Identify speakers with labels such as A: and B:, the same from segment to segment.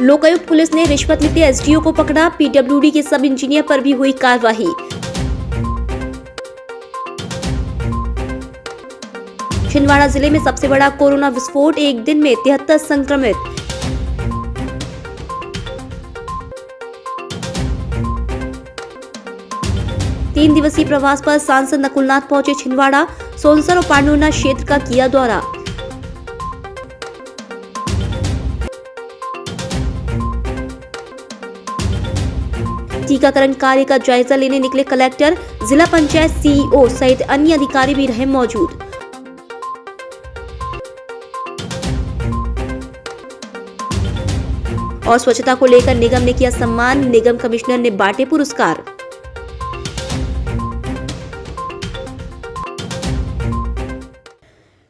A: Lokayukta police ने रिश्वत लेते एसडीओ को पकड़ा। पीडब्ल्यूडी के सब इंजीनियर पर भी हुई कार्रवाई। छिंदवाड़ा जिले में सबसे बड़ा कोरोना विस्फोट, एक दिन में 73 संक्रमित। तीन दिवसीय प्रवास पर सांसद नकुलनाथ पहुंचे छिंदवाड़ा। सोनसर और पांडुना क्षेत्र का किया दौरा। टीकाकरण कार्य का जायजा लेने निकले कलेक्टर। जिला पंचायत सीईओ सहित अन्य अधिकारी भी रहे मौजूद। और स्वच्छता को लेकर निगम ने किया सम्मान, निगम कमिश्नर ने बांटे पुरस्कार।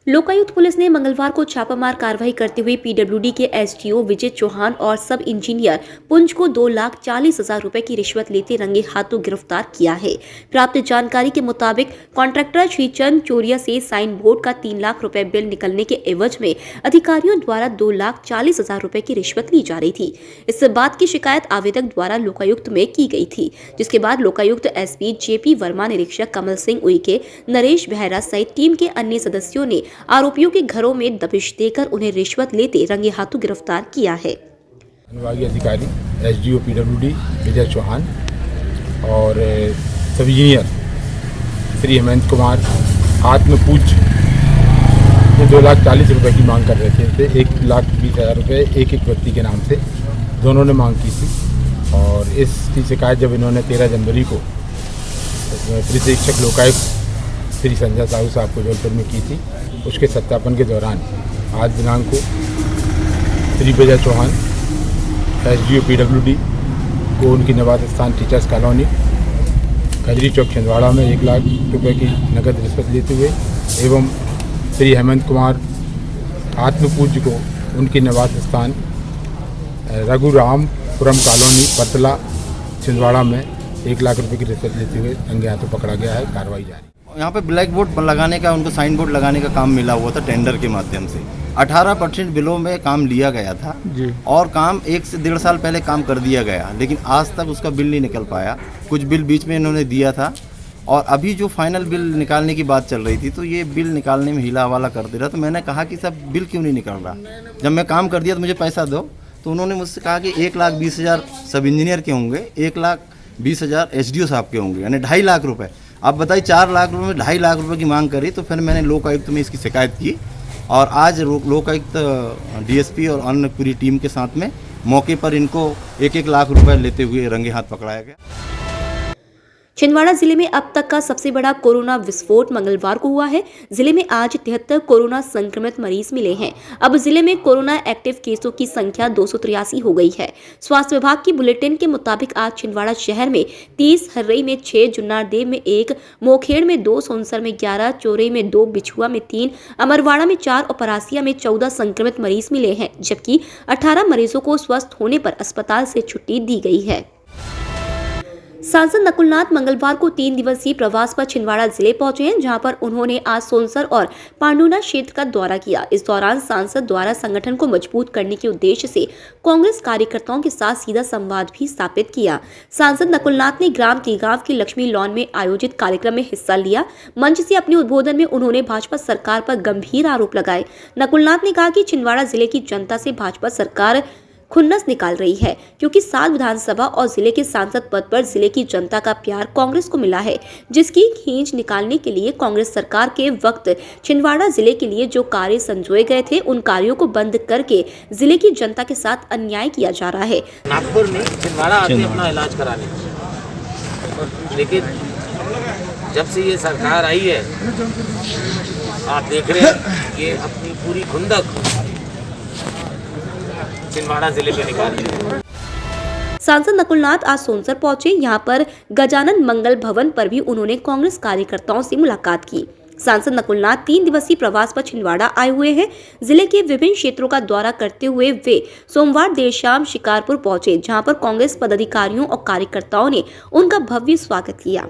A: लोकायुक्त पुलिस ने मंगलवार को छापामार कार्रवाई करते हुए पीडब्ल्यूडी के एसडीओ विजय चौहान और सब इंजीनियर पुंज को 2,40,000 रुपए की रिश्वत लेते रंगे हाथों गिरफ्तार किया है। प्राप्त जानकारी के मुताबिक कॉन्ट्रैक्टर श्रीचंद चोरिया से साइन बोर्ड का 3 लाख रुपए बिल निकलने के एवज में अधिकारियों द्वारा 2,40,000 रुपए की रिश्वत ली जा रही थी। इस बात की शिकायत आवेदक द्वारा लोकायुक्त में की गई थी, जिसके बाद लोकायुक्त एसपी जेपी वर्मा, निरीक्षक कमल सिंह उइके, नरेश बेहरा सहित टीम के अन्य सदस्यों ने आरोपियों के घरों में दबिश देकर उन्हें रिश्वत लेते रंगे हाथों गिरफ्तार किया है।
B: अनुभागीय अधिकारी एसडीओ पीडब्ल्यूडी विजय चौहान और सब इंजीनियर श्री हेमंत कुमार आत्मपूज 2,40,000 रुपए की मांग कर रहे थे। 1,20,000 रुपए एक व्यक्ति के नाम से दोनों ने मांग की थी। और इसकी शिकायत जब इन्होंने 13 जनवरी को पुलिस अधीक्षक लोकायुक्त श्री संजय साहू साहब को जबलपुर में की थी, उसके सत्यापन के दौरान आज दिनांक को श्री विजय चौहान एसडीओ पीडब्ल्यूडी को उनकी निवास स्थान टीचर्स कॉलोनी खजरी चौक छिंदवाड़ा में 1 लाख रुपए की नकद रिश्वत लेते हुए एवं श्री हेमंत कुमार आत्मपूज्य को उनकी निवास स्थान रघुरामपुरम कॉलोनी पतला छिंदवाड़ा में 1 लाख रुपए की रिश्वत लेते हुए रंगे हाथों पकड़ा गया है। कार्रवाई जारी।
C: यहाँ पे ब्लैक बोर्ड लगाने का, उनको साइन बोर्ड लगाने का काम मिला हुआ था टेंडर के माध्यम से। 18% बिलों में काम लिया गया था जी। और काम 1 से 1.5 साल पहले काम कर दिया गया, लेकिन आज तक उसका बिल नहीं निकल पाया। कुछ बिल बीच में इन्होंने दिया था और अभी जो फाइनल बिल निकालने की बात चल रही थी, तो ये बिल निकालने में हिला हवाला कर दे रहा। तो मैंने कहा कि सब बिल क्यों नहीं निकल रहा, जब मैं काम कर दिया तो मुझे पैसा दो। तो उन्होंने मुझसे कहा कि 1,20,000 सब इंजीनियर के होंगे, 1,20,000 एसडीओ साहब के होंगे, यानी 2.5 लाख रुपये। आप बताइए 4 लाख रुपये में 2.5 लाख रुपए की मांग करी। तो फिर मैंने लोकायुक्त में इसकी शिकायत की और आज लोकायुक्त डीएसपी और अन्य पूरी टीम के साथ में मौके पर इनको 1-1 लाख रुपए लेते हुए रंगे हाथ पकड़ाया गया।
A: छिंदवाड़ा जिले में अब तक का सबसे बड़ा कोरोना विस्फोट मंगलवार को हुआ है। जिले में आज 73 कोरोना संक्रमित मरीज मिले हैं। अब जिले में कोरोना एक्टिव केसों की संख्या 283 हो गई है। स्वास्थ्य विभाग की बुलेटिन के मुताबिक आज छिंदवाड़ा शहर में 30, हर्रई में 6, जुन्नारदेव में 1, मोखेड़ में 2, सोनसर में 11, चोरई में 2, बिछुआ में 3, अमरवाड़ा में 4 और परासिया में 14 संक्रमित मरीज मिले हैं, जबकि 18 मरीजों को स्वस्थ होने पर अस्पताल से छुट्टी दी गई है। सांसद नकुलनाथ मंगलवार को 3 दिवसीय प्रवास पर छिंदवाड़ा जिले पहुंचे हैं, जहां पर उन्होंने आज सोनसर और पांडुना क्षेत्र का दौरा किया। इस दौरान सांसद द्वारा संगठन को मजबूत करने के उद्देश्य से कांग्रेस कार्यकर्ताओं के साथ सीधा संवाद भी स्थापित किया। सांसद नकुलनाथ ने ग्राम तिगांव की लक्ष्मी लॉन में आयोजित कार्यक्रम में हिस्सा लिया। मंच से अपने उद्बोधन में उन्होंने भाजपा सरकार पर गंभीर आरोप लगाए। नकुलनाथ ने कहा कि छिंदवाड़ा जिले की जनता से भाजपा सरकार खुन्नस निकाल रही है, क्योंकि 7 विधानसभा और जिले के सांसद पद पर जिले की जनता का प्यार कांग्रेस को मिला है, जिसकी खींच निकालने के लिए कांग्रेस सरकार के वक्त छिंदवाड़ा जिले के लिए जो कार्य संजोए गए थे, उन कार्यों को बंद करके जिले की जनता के साथ अन्याय किया जा रहा है।
D: नागपुर में छिंदवाड़ा आते अपना इलाज कराने, लेकिन जब से ये सरकार आई है, आप देख रहे हैं ये अपनी पूरी खुंदक छिंदवाड़ा जिले में निकाली है।
A: सांसद नकुलनाथ आज सोनसर पहुंचे। यहां पर गजानन मंगल भवन पर भी उन्होंने कांग्रेस कार्यकर्ताओं से मुलाकात की। सांसद नकुलनाथ 3 दिवसीय प्रवास पर छिंदवाड़ा आए हुए हैं। जिले के विभिन्न क्षेत्रों का दौरा करते हुए वे सोमवार देर शाम शिकारपुर पहुंचे, जहां पर कांग्रेस पदाधिकारियों और कार्यकर्ताओं ने उनका भव्य स्वागत किया।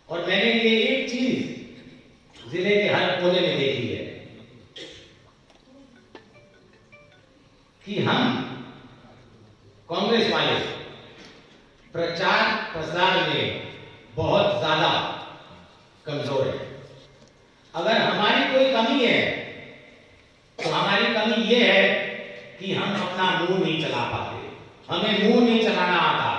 E: और मैंने ये एक चीज जिले के हर कोने में देखी है कि हम कांग्रेस वाले प्रचार प्रसार में बहुत ज्यादा कमजोर है। अगर हमारी कोई कमी है तो हमारी कमी ये है कि हम अपना मुंह नहीं चला पाते, हमें मुंह नहीं चलाना आता।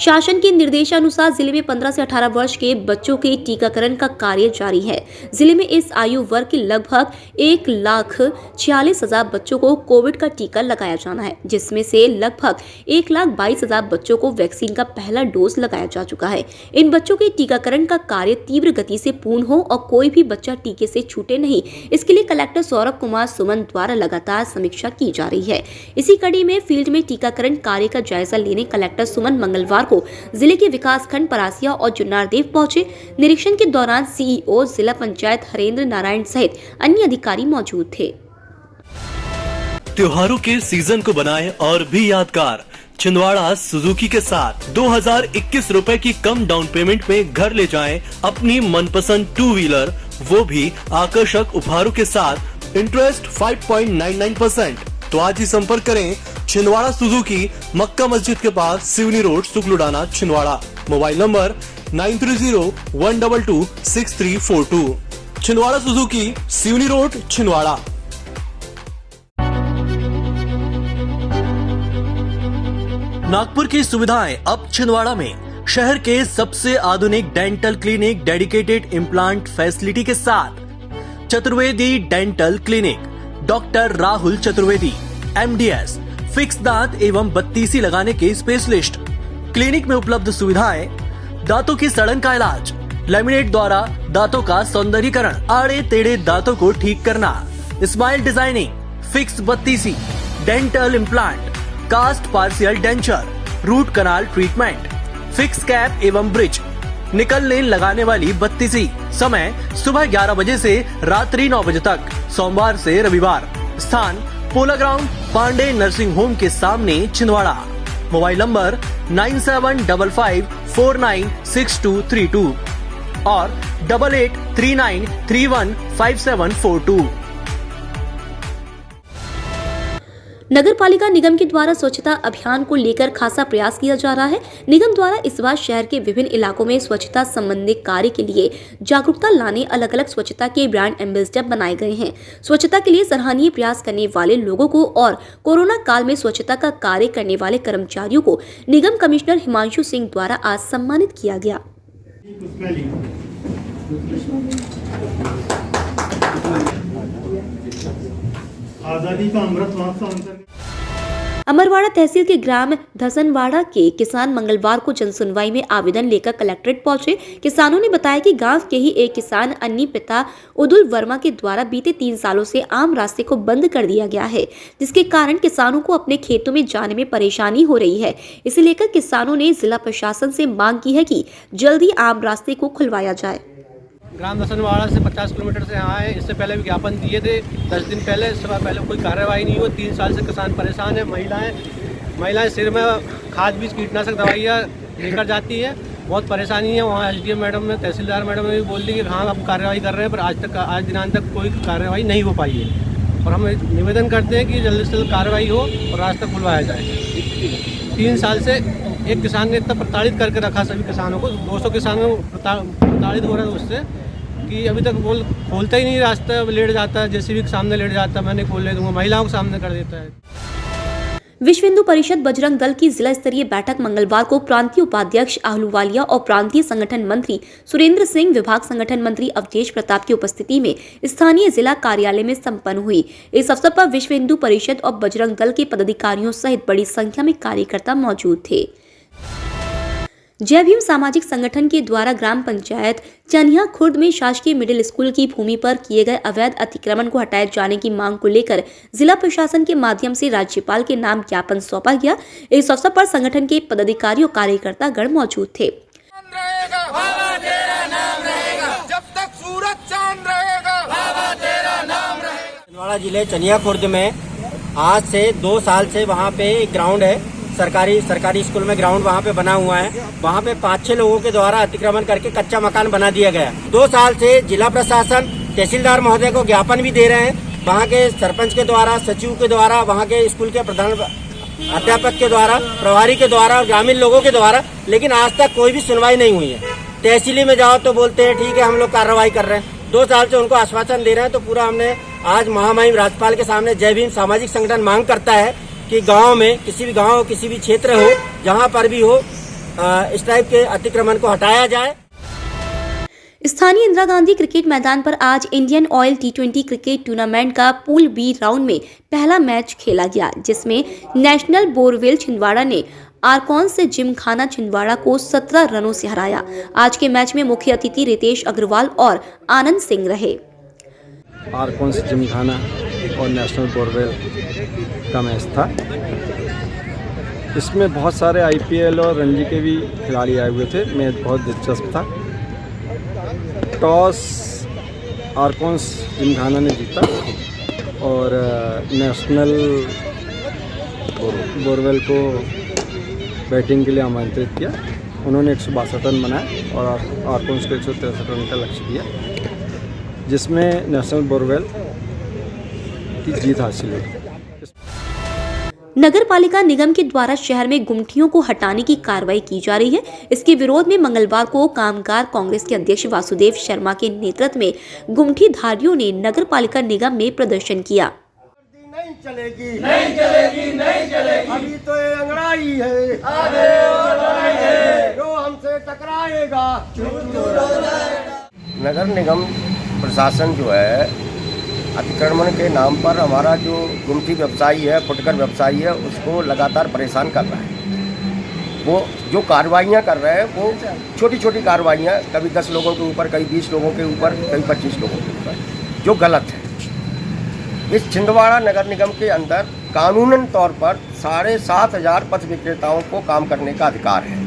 A: शासन के निर्देशानुसार जिले में 15 से 18 वर्ष के बच्चों के टीकाकरण का कार्य जारी है। जिले में इस आयु वर्ग के लगभग 1,46,000 बच्चों को कोविड का टीका लगाया जाना है, जिसमें से लगभग 1,22,000 बच्चों को वैक्सीन का पहला डोज लगाया जा चुका है। इन बच्चों के टीकाकरण का कार्य तीव्र गति से पूर्ण हो और कोई भी बच्चा टीके से छूटे नहीं, इसके लिए कलेक्टर सौरभ कुमार सुमन द्वारा लगातार समीक्षा की जा रही है। इसी कड़ी में फील्ड में टीकाकरण कार्य का जायजा लेने कलेक्टर सुमन मंगलवार को जिले के विकासखंड परासिया और जुन्नारदेव पहुंचे। निरीक्षण के दौरान सीईओ जिला पंचायत हरेंद्र नारायण सहित अन्य अधिकारी मौजूद थे।
F: त्योहारों के सीजन को बनाए और भी यादगार। छिंदवाड़ा सुजुकी के साथ 2021 रुपए की कम डाउन पेमेंट में घर ले जाएं अपनी मनपसंद 2 व्हीलर, वो भी आकर्षक उपहारों के साथ। इंटरेस्ट 5.99%। तो आज ही संपर्क करें छिंदवाड़ा सुजुकी, मक्का मस्जिद के पास, Seoni road, Sugludana, Chhindwara. Mobile number 9301226342। Chhindwara Suzuki, Seoni road, Chhindwara. Nagpur की सुविधाएं अब छिंदवाड़ा में। शहर के सबसे आधुनिक dental clinic, dedicated implant facility के साथ Chaturvedi dental clinic, doctor Rahul Chaturvedi, MDS, fix दांत एवं बत्तीसी लगाने के स्पेशलिस्ट। क्लिनिक में उपलब्ध सुविधाएं: दांतों की सड़न का इलाज, लैमिनेट द्वारा दांतों का सौंदर्यीकरण, आड़े टेढ़े दांतों को ठीक करना, स्माइल डिजाइनिंग, फिक्स बत्तीसी, dental implant, cast partial denture, root canal treatment, fix cap एवं ब्रिज, निकल लेन लगाने वाली बत्तीसी। समय सुबह 11 बजे से रात्रि 9 बजे तक, सोमवार से रविवार। स्थान पोला ग्राउंड, पांडे नर्सिंग होम के सामने, छिंदवाड़ा। मोबाइल नंबर 9755496232 और 8839315742।
A: नगर पालिका निगम के द्वारा स्वच्छता अभियान को लेकर खासा प्रयास किया जा रहा है। निगम द्वारा इस बार शहर के विभिन्न इलाकों में स्वच्छता संबंधी कार्य के लिए जागरूकता लाने अलग अलग स्वच्छता के ब्रांड एम्बेसडर बनाए गए हैं। स्वच्छता के लिए सराहनीय प्रयास करने वाले लोगों को और कोरोना काल में स्वच्छता का कार्य करने वाले कर्मचारियों को निगम कमिश्नर हिमांशु सिंह द्वारा आज सम्मानित किया गया।
G: आजादी का अमृत महोत्सव
A: अमरवाड़ा तहसील के ग्राम धसनवाड़ा के किसान मंगलवार को जनसुनवाई में आवेदन लेकर कलेक्ट्रेट पहुंचे। किसानों ने बताया कि गांव के ही एक किसान अन्नी पिता उदुल वर्मा के द्वारा बीते 3 सालों से आम रास्ते को बंद कर दिया गया है, जिसके कारण किसानों को अपने खेतों में जाने में परेशानी हो रही है। इसे लेकर किसानों ने जिला प्रशासन से मांग की है कि जल्दी आम रास्ते को खुलवाया जाए।
H: ग्राम दसनवाड़ा से 50 किलोमीटर से यहाँ है। इससे पहले विज्ञापन दिए थे 10 दिन पहले, इससे पहले कोई कार्रवाई नहीं हुई। 3 साल से किसान परेशान है। महिलाएं सिर में खाद बीज कीटनाशक दवाइयाँ लेकर जाती है, बहुत परेशानी है। वहाँ SDM मैडम ने, तहसीलदार मैडम ने भी बोल दी कि हाँ अब कार्रवाई कर रहे हैं, पर आज दिनांत तक कोई कार्रवाई नहीं हो पाई है। और हम निवेदन करते हैं कि जल्द से जल्द कार्रवाई हो और रास्ता खुलवाया जाए। 3 साल से एक किसान ने इतना प्रताड़ित करके रखा सभी किसानों को। 200 किसानों प्रताड़ित हो रहे हैं उससे कि अभी तक खोलता ही नहीं रास्ता, लेट जाता है, JCB के सामने लेट जाता है, मैं नहीं खोलने दूंगा, महिलाओं के सामने कर देता है।
A: विश्व हिंदू परिषद बजरंग दल की जिला स्तरीय बैठक मंगलवार को प्रांतीय उपाध्यक्ष आहलूवालिया और प्रांतीय संगठन मंत्री सुरेंद्र सिंह, विभाग संगठन मंत्री अवधेश प्रताप की उपस्थिति में स्थानीय जिला कार्यालय में संपन्न हुई। इस अवसर पर विश्व हिंदू परिषद और बजरंग दल के पदाधिकारियों सहित बड़ी संख्या में कार्यकर्ता मौजूद थे। जय भीम सामाजिक संगठन के द्वारा ग्राम पंचायत चनिया खुर्द में शासकीय मिडिल स्कूल की भूमि पर किए गए अवैध अतिक्रमण को हटाए जाने की मांग को लेकर जिला प्रशासन के माध्यम से राज्यपाल के नाम ज्ञापन सौंपा गया। इस अवसर पर संगठन के पदाधिकारी और कार्यकर्ता गण मौजूद थे।
I: छिंदवाड़ा जिले चनिया खुर्द में आज से 2 साल से वहाँ पे एक ग्राउंड है, सरकारी स्कूल में ग्राउंड वहाँ पे बना हुआ है। वहाँ पे 5-6 लोगों के द्वारा अतिक्रमण करके कच्चा मकान बना दिया गया। 2 साल से जिला प्रशासन तहसीलदार महोदय को ज्ञापन भी दे रहे हैं। वहाँ के सरपंच के द्वारा, सचिव के द्वारा, वहाँ के स्कूल के अध्यापक के द्वारा, प्रभारी के द्वारा और ग्रामीण लोगों के द्वारा, लेकिन आज तक कोई भी सुनवाई नहीं हुई है। तहसीली में जाओ तो बोलते हैं ठीक है हम लोग कार्रवाई कर रहे हैं। 2 साल से उनको आश्वासन दे रहे हैं। तो पूरा हमने आज महामहिम राज्यपाल के सामने जय भीम सामाजिक संगठन मांग करता है कि गांव में किसी भी गांव, किसी भी क्षेत्र हो, जहां पर भी हो, इस टाइप के अतिक्रमण को हटाया जाए।
A: स्थानीय इंदिरा गांधी क्रिकेट मैदान पर आज Indian oil T20 cricket tournament का पूल बी राउंड में पहला मैच खेला गया, जिसमें नेशनल बोरवेल छिंदवाड़ा ने आरकॉन से जिमखाना छिंदवाड़ा को 17 रनों से हराया। आज के मैच में मुख्य अतिथि रितेश अग्रवाल और आनंद सिंह रहे।
J: आरकॉन से जिमखाना और नेशनल बोरवेल का मैच था। इसमें बहुत सारे IPL और रणजी के भी खिलाड़ी आए हुए थे। मैच बहुत दिलचस्प था। टॉस आरकॉन जिमखाना ने जीता और नेशनल बोरवेल को बैटिंग के लिए आमंत्रित किया। उन्होंने 162 रन बनाए और आरकॉन को 163 रन का लक्ष्य दिया, जिसमें नेशनल बोरवेल की जीत हासिल हुई।
A: नगर पालिका निगम के द्वारा शहर में गुमटियों को हटाने की कार्रवाई की जा रही है। इसके विरोध में मंगलवार को कामगार कांग्रेस के अध्यक्ष वासुदेव शर्मा के नेतृत्व में गुमटीधारियों ने नगर पालिका निगम में प्रदर्शन किया।
K: नहीं चलेगी, नहीं चलेगी, नहीं चलेगी। अभी तो ये अंगड़ाई है, जो हमसे टकराएगा। नगर निगम प्रशासन जो है अतिक्रमण के नाम पर हमारा जो गुमटी व्यवसायी है, फुटकर व्यवसायी है, उसको लगातार परेशान कर रहा है। वो जो कार्रवाइयाँ कर रहे हैं वो छोटी छोटी कार्रवाइयाँ, कभी 10 लोगों के ऊपर, कभी 20 लोगों के ऊपर, कभी 25 लोगों के ऊपर, जो गलत है। इस छिंदवाड़ा नगर निगम के अंदर कानूनन तौर पर 7,500 पथ विक्रेताओं को काम करने का अधिकार है।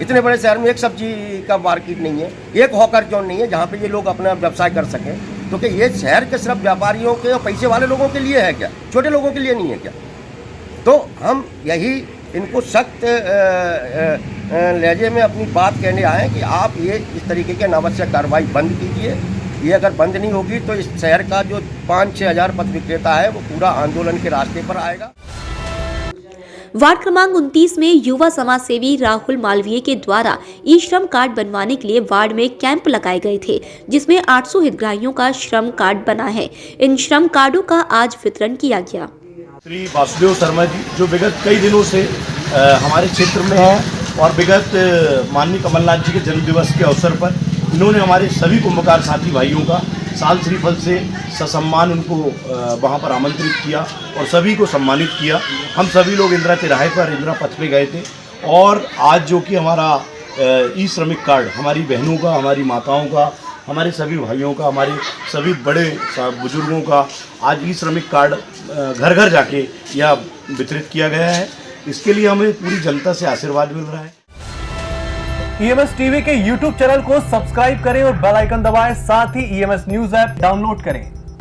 K: इतने बड़े शहर में एक सब्जी का मार्केट नहीं है, एक हॉकर जोन नहीं है जहाँ पे ये लोग अपना व्यवसाय कर सकें। क्योंकि ये शहर के सिर्फ व्यापारियों के और पैसे वाले लोगों के लिए है क्या, छोटे लोगों के लिए नहीं है क्या? तो हम यही इनको सख्त लहजे में अपनी बात कहने आए कि आप ये इस तरीके की अनावश्यक कार्रवाई बंद कीजिए। ये अगर बंद नहीं होगी तो इस शहर का जो 5-6 हज़ार पथ विक्रेता है वो पूरा आंदोलन के रास्ते पर आएगा।
A: वार्ड क्रमांक 29 में युवा समाज सेवी राहुल मालवीय के द्वारा ई श्रम कार्ड बनवाने के लिए वार्ड में कैंप लगाए गए थे, जिसमें 800 हितग्राहियों का श्रम कार्ड बना है। इन श्रम कार्डों का आज वितरण किया गया।
L: श्री वासुदेव शर्मा जी जो विगत कई दिनों से हमारे क्षेत्र में हैं और विगत माननीय कमलनाथ जी के जन्म दिवस के अवसर पर इन्होंने हमारे सभी कुंभकार साथी भाइयों का साल श्रीफल से ससम्मान उनको वहाँ पर आमंत्रित किया और सभी को सम्मानित किया। हम सभी लोग इंदिरा तिराहे पर, इंदिरा पथ पे गए थे और आज जो कि हमारा ई श्रमिक कार्ड हमारी बहनों का, हमारी माताओं का, हमारे सभी भाइयों का, हमारे सभी बड़े बुजुर्गों का आज ई श्रमिक कार्ड घर घर जाके यह वितरित किया गया है। इसके लिए हमें पूरी जनता से आशीर्वाद मिल रहा है।
F: EMS टीवी के YouTube चैनल को सब्सक्राइब करें और बेल आइकन दबाएं। साथ ही EMS न्यूज ऐप डाउनलोड करें।